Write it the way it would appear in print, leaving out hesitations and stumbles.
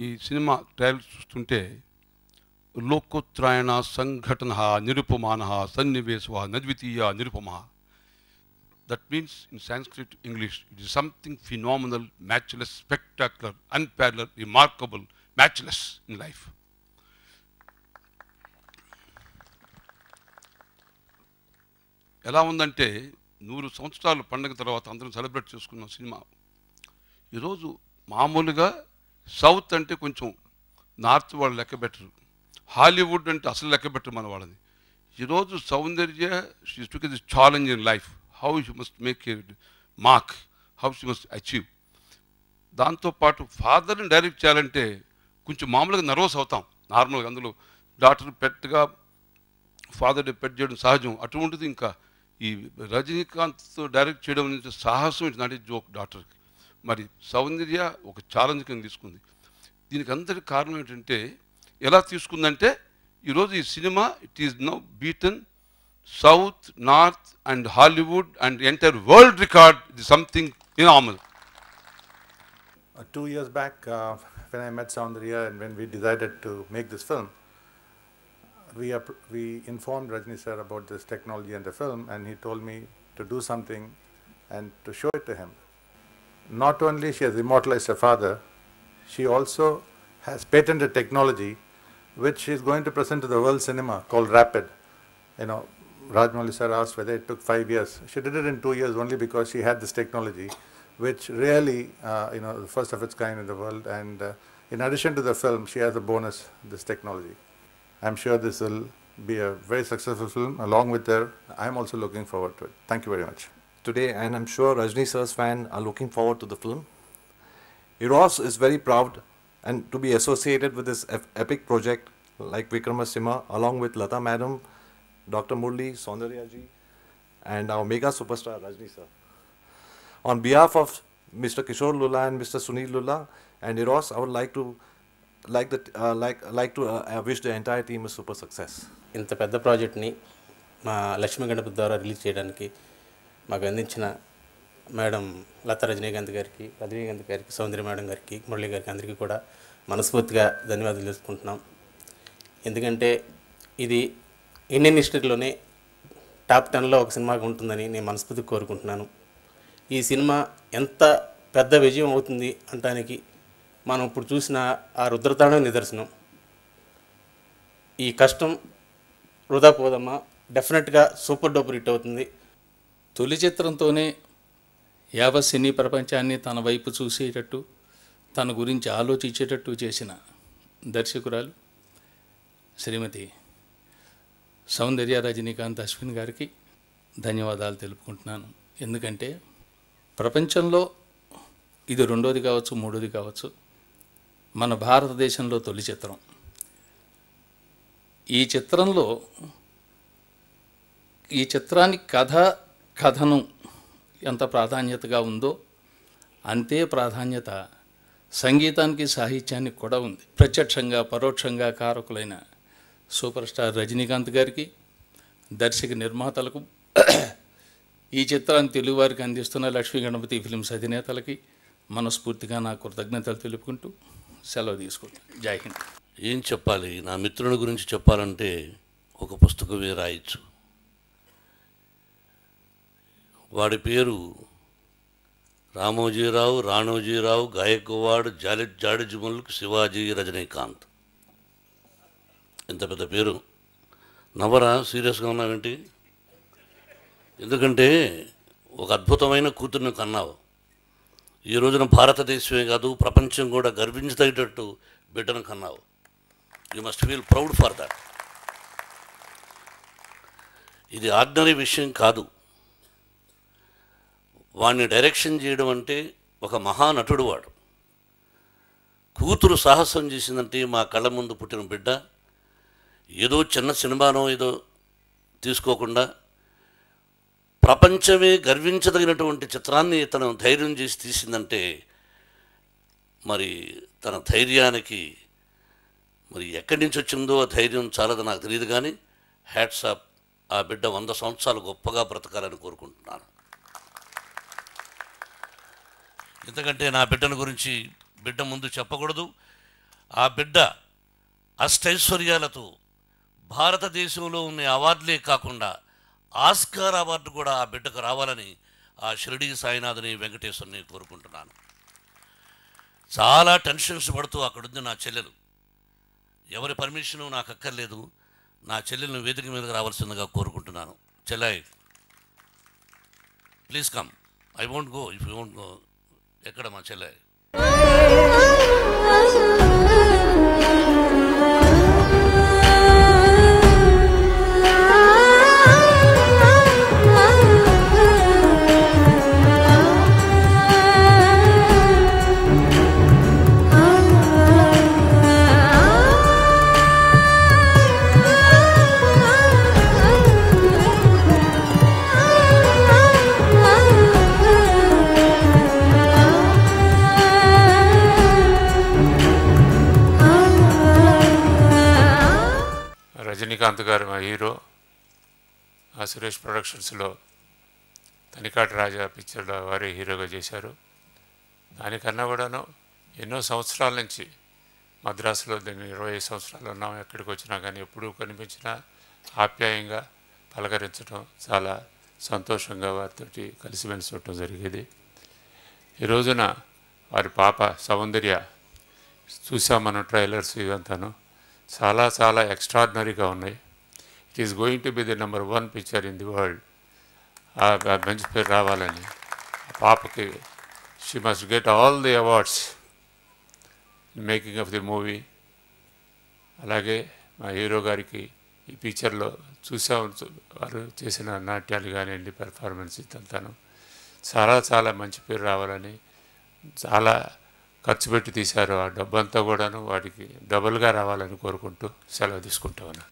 ఈ cinema trials చూస్తుంటే లోకోత్రాయణ సంఘటన నిరుపమాన సన్నివేశ నద్వితీయ Nirupama. That means in Sanskrit, English, it is something phenomenal, matchless, spectacular, unparalleled, remarkable, matchless in life. ఎలా ఉందంటే 100 సంవత్సరాలు పండుగ తర్వాత అందరం సెలబ్రేట్ చేసుకున్న సినిమా ఈరోజు మామూలుగా సౌత్ అంటే కొంచెం నార్త్ వాళ్ళు లెక్క బెటరు, హాలీవుడ్ అంటే అసలు లెక్క బెటరు మన వాళ్ళని. ఈరోజు Soundarya she took this challenge in life, how she must make a mark, how she must achieve. దాంతోపాటు ఫాదర్ని డైరెక్ట్ చేయాలంటే కొంచెం మామూలుగా నర్వస్ అవుతాం నార్మల్గా. అందులో డాక్టర్ పెట్టుగా ఫాదర్ పెట్ చేయడం సహజం. అటువంటిది ఇంకా ఈ రజనీకాంత్తో డైరెక్ట్ చేయడం అనేది సాహసం, ఇట్స్ నాట్ ఏ జోక్ డాక్టర్కి. మరి సౌందర్య ఒక ఛాలెంజ్ కింద తీసుకుంది. దీనికి అందరికి కారణం ఏంటంటే ఎలా తీసుకుందంటే ఈరోజు ఈ cinema it is now beaten south, north and Hollywood and entire world record. It is something enormal. 2 years back, when I met Soundarya and when we decided to make this film, we informed Rajni sir about this technology and the film, and he told me to do something and to show it to him. Not only she has immortalized her father, she also has patented technology which she is going to present to the world cinema called Rapid. You know, Rajamouli sir asked whether it took 5 years. She did it in 2 years only because she had this technology which really, the first of its kind in the world, and in addition to the film, she has a bonus, this technology. I'm sure this will be a very successful film. Along with her, I'm also looking forward to it. Thank you very much. Today, and I'm sure Rajni sir's fans are looking forward to the film. Eros is very proud and to be associated with this epic project like Vikramasinghe, along with Lata Madam, Dr. Murli, Soundarya ji, and our mega superstar Rajni sir. On behalf of Mr. Kishore Lulla and Mr. Sunil Lulla and Eros, I would like to wish the entire team a super success. ఇంత పెద్ద ప్రాజెక్ట్ని మా లక్ష్మీ గణపతి ద్వారా release చేయడానికి మాకు అందించిన madam Lata Rajinikanth గారికి, సౌందర్య madam గారికి, మురళి గారికి అందరికీ కూడా మనస్ఫూర్తిగా ధన్యవాదాలు తెలుసుకుంటున్నాం. ఎందుకంటే ఇది ఇండియన్ హిస్టరీలోనే టాప్ 10లో ఒక సినిమాగా ఉంటుందని నేను మనస్ఫూర్తిగా కోరుకుంటున్నాను. ఈ సినిమా ఎంత పెద్ద విజయం అవుతుంది అనడానికి మనం ఇప్పుడు చూసిన ఆ రుద్రతాండవం నిదర్శనం. ఈ కష్టం వృధా పోదమ్మా, డెఫినెట్గా సూపర్ డూపర్ హిట్ అవుతుంది. తొలి చిత్రంతోనే యావత్ సినీ ప్రపంచాన్ని తన వైపు చూసేటట్టు, తన గురించి ఆలోచించేటట్టు చేసిన దర్శకురాలు శ్రీమతి సౌందర్య రజనీకాంత్ అశ్విన్ గారికి ధన్యవాదాలు తెలుపుకుంటున్నాను. ఎందుకంటే ప్రపంచంలో ఇది రెండోది కావచ్చు, మూడోది కావచ్చు, మన భారతదేశంలో తొలి చిత్రం. ఈ చిత్రానికి కథనం ఎంత ప్రాధాన్యతగా ఉందో అంతే ప్రాధాన్యత సంగీతానికి, సాహిత్యానికి కూడా ఉంది. ప్రత్యక్షంగా పరోక్షంగా కారకులైన సూపర్ స్టార్ రజనీకాంత్ గారికి, దర్శక నిర్మాతలకు, ఈ చిత్రాన్ని తెలుగువారికి అందిస్తున్న లక్ష్మీ గణపతి ఫిల్మ్స్ అధినేతలకి మనస్ఫూర్తిగా నా కృతజ్ఞతలు తెలుపుకుంటూ సెలవు తీసుకుంటాను. జై హింద్. ఏం చెప్పాలి, నా మిత్రుని గురించి చెప్పాలంటే ఒక పుస్తకమే రాయొచ్చు. వాడి పేరు రామోజీరావు, రాణోజీరావు, గాయకవాడ్, జాడజిముల్క్ శివాజీ రజనీకాంత్. ఎంత పెద్ద పేరు. నవ్వరా, సీరియస్గా ఉన్నావేంటి? ఎందుకంటే ఒక అద్భుతమైన కూతుర్ని కన్నావు. ఈ రోజున భారతదేశమే కాదు, ప్రపంచం కూడా గర్వించదగ్గట్టు బిడ్డను కన్నావు. You must feel proud for that. ఇది ఆర్డినరీ విషయం కాదు. వాడిని డైరెక్షన్ చేయడం అంటే ఒక మహానటుడు వాడు. కూతురు సాహసం చేసిందంటే మా కళ్ళ ముందు పుట్టిన బిడ్డ ఏదో చిన్న సినిమానో ఏదో తీసుకోకుండా ప్రపంచమే గర్వించదగినటువంటి చిత్రాన్ని తను ధైర్యం చేసి తీసిందంటే మరి తన ధైర్యానికి మరి ఎక్కడి నుంచి వచ్చిందో ఆ ధైర్యం చాలదో నాకు తెలియదు, కానీ హ్యాట్స్ ఆఫ్. ఆ బిడ్డ 100 సంవత్సరాలు గొప్పగా బ్రతకాలని కోరుకుంటున్నాను. ఎందుకంటే నా బిడ్డను గురించి బిడ్డ ముందు చెప్పకూడదు. ఆ బిడ్డ అష్టైశ్వర్యాలతో భారతదేశంలో ఉన్న అవార్డులే కాకుండా ఆస్కార్ అవార్డు కూడా ఆ బిడ్డకు రావాలని ఆ షిరిడీ సాయినాథుని వెంకటేశ్వరుని కోరుకుంటున్నాను. చాలా టెన్షన్స్ పడుతూ అక్కడుంది నా చెల్లెలు. ఎవరి పర్మిషను నాకు అక్కర్లేదు, నా చెల్లెలను వేదిక మీదకి రావాల్సిందిగా కోరుకుంటున్నాను. చెల్లాయి, please come. I won't go if you won't go. ఎక్కడ మా చెల్లాయి? రజనీకాంత్ గారు మా హీరో. ఆ సురేష్ ప్రొడక్షన్స్లో తనికాటి రాజా పిక్చర్లో వారే హీరోగా చేశారు. దానికన్నా కూడాను ఎన్నో సంవత్సరాల నుంచి మద్రాసులో 25 సంవత్సరాలు ఉన్నాం. ఎక్కడికి వచ్చినా కానీ ఎప్పుడూ కనిపించినా ఆప్యాయంగా పలకరించడం, చాలా సంతోషంగా వారితో కలిసిమెలిసి ఉండటం జరిగేది. ఈ రోజున వారి పాప సౌందర్య చూసాం మనం ట్రైలర్స్ ఇవంతాను, చాలా చాలా ఎక్స్ట్రాడినరీగా ఉన్నాయి. It is going to be the number 1 picture in the world. ఆ మంచి పేరు రావాలని ఆ పాపకి she must get all the awards in making of the movie. అలాగే మా హీరో గారికి ఈ పిక్చర్లో చూసాం, వారు చేసిన నాట్యాలు కానివ్వండి, పెర్ఫార్మెన్స్ ఇదంతాను చాలా చాలా మంచి పేరు రావాలని చాలా ఖర్చు పెట్టి తీశారు. ఆ డబ్బంతా కూడాను వాటికి డబుల్గా రావాలని కోరుకుంటూ సెలవు తీసుకుంటా ఉన్నాను.